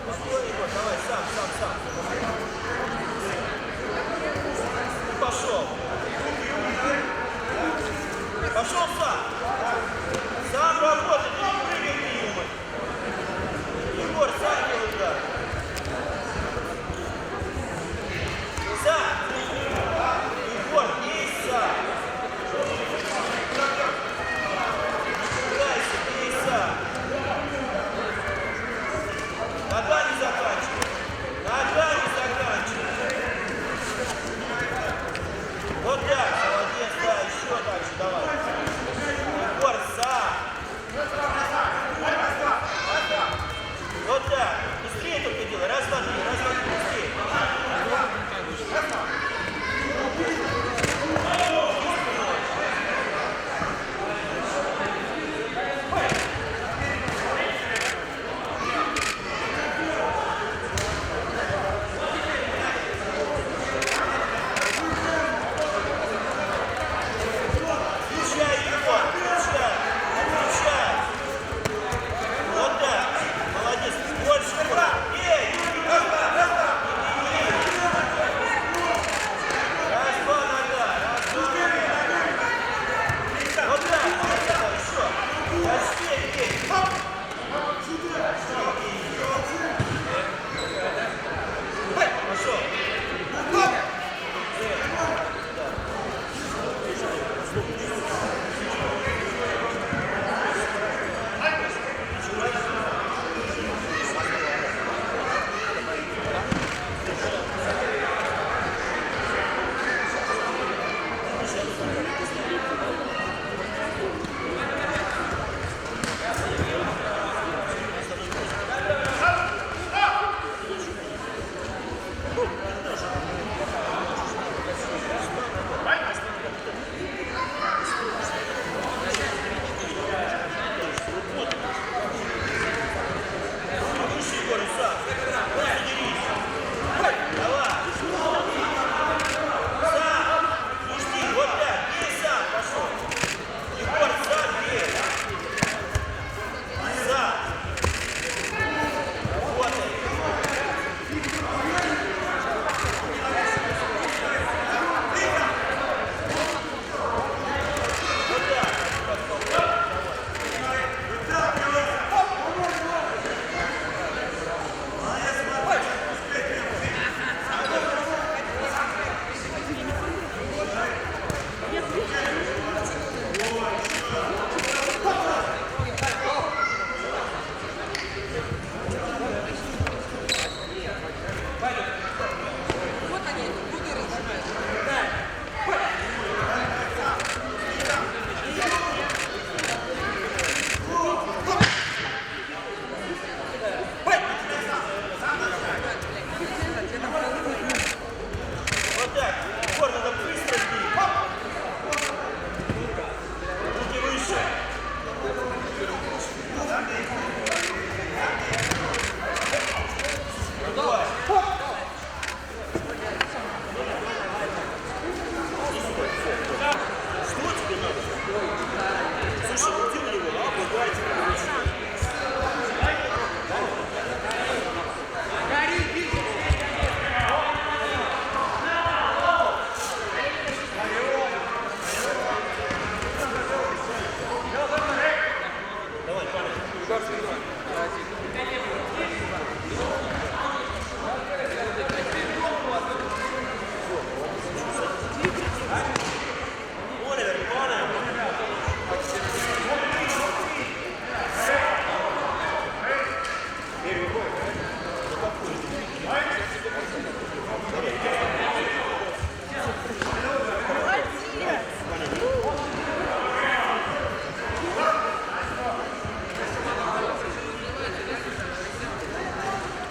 Спокойно, Егор, давай, сам. И пошел. Пошел сам. Сам работай, ты не прыгай приемы. Егор, сам делай удар. Сам. Егор, бей сам. Играйся, бей сам. Нога не заканчивай. Нога не заканчивай. Вот так, молодец, да, еще так же, давай. Егор, сам. Вот так. Быстрее только делай. Раз, два, три, быстрее.